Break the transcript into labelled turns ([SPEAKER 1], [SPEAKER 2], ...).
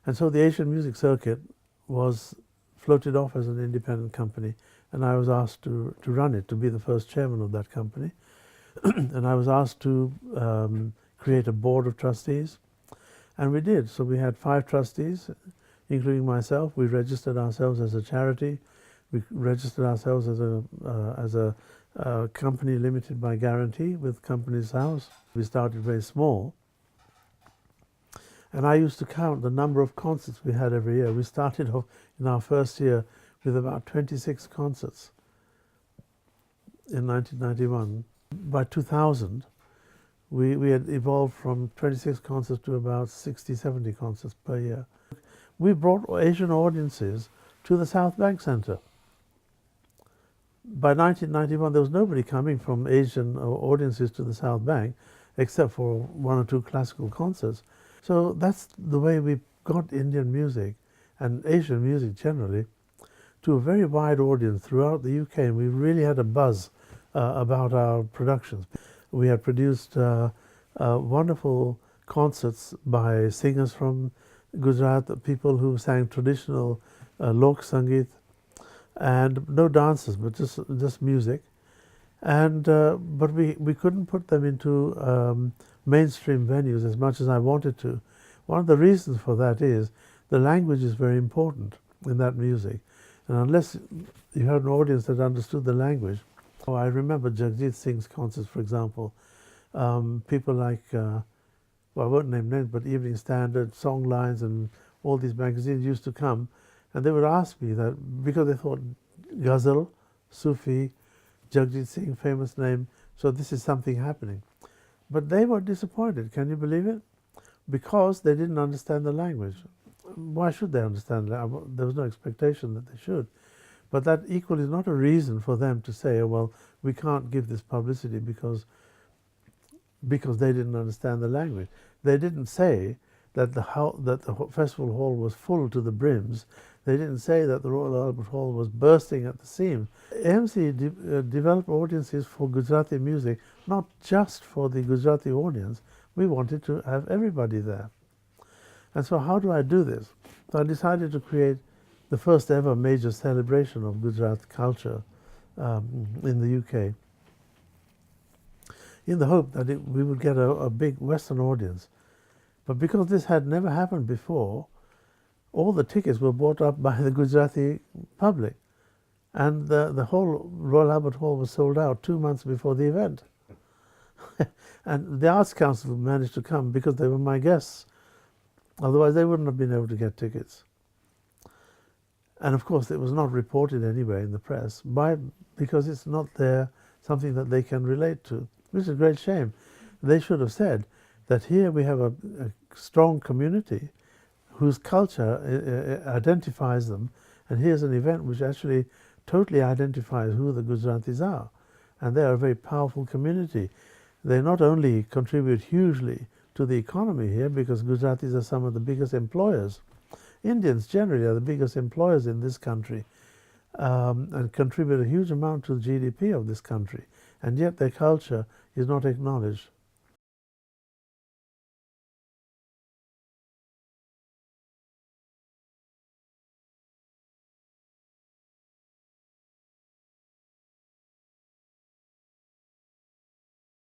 [SPEAKER 1] And so the Asian Music Circuit was floated off as an independent company, and I was asked to run it, to be the first chairman of that company. And I was asked to create a board of trustees, and we did. So we had 5 trustees, including myself. We registered ourselves as a charity. We registered ourselves as a company limited by guarantee with Companies House. We started very small. And I used to count the number of concerts we had every year. We started off in our first year with about 26 concerts in 1991. By 2000, we had evolved from 26 concerts to about 60, 70 concerts per year. We brought Asian audiences to the South Bank Centre. By 1991, there was nobody coming from Asian audiences to the South Bank, except for 1 or 2 classical concerts. So that's the way we got Indian music and Asian music generally to a very wide audience throughout the UK, and we really had a buzz about our productions. We had produced wonderful concerts by singers from Gujarat, people who sang traditional Lok Sangeet, and no dances, but just music. And but we couldn't put them into mainstream venues as much as I wanted to. One of the reasons for that is the language is very important in that music, and unless you had an audience that understood the language. I remember Jagjit Singh's concerts, for example. People like, well, I won't name names, but Evening Standard, Songlines, and all these magazines used to come, and they would ask me that, because they thought Ghazal, Sufi, Jagjit Singh, famous name, so this is something happening. But they were disappointed, can you believe it? Because they didn't understand the language. Why should they understand that? There was no expectation that they should. But that equally is not a reason for them to say, oh, well, we can't give this publicity because they didn't understand the language. They didn't say that the festival hall was full to the brims. They didn't say that the Royal Albert Hall was bursting at the seams. AMC developed audiences for Gujarati music, not just for the Gujarati audience. We wanted to have everybody there. And so how do I do this? So I decided to create the first ever major celebration of Gujarat culture in the UK, in the hope that we would get a big Western audience. But because this had never happened before, all the tickets were bought up by the Gujarati public, and the whole Royal Albert Hall was sold out 2 months before the event. And the Arts Council managed to come because they were my guests. Otherwise they wouldn't have been able to get tickets. And of course it was not reported anywhere in the press because it's not something that they can relate to, which is a great shame. They should have said that here we have a strong community whose culture identifies them, and here's an event which actually totally identifies who the Gujaratis are. And they are a very powerful community. They not only contribute hugely to the economy here, because Gujaratis are some of the biggest employers. Indians generally are the biggest employers in this country, and contribute a huge amount to the GDP of this country, and yet their culture is not acknowledged.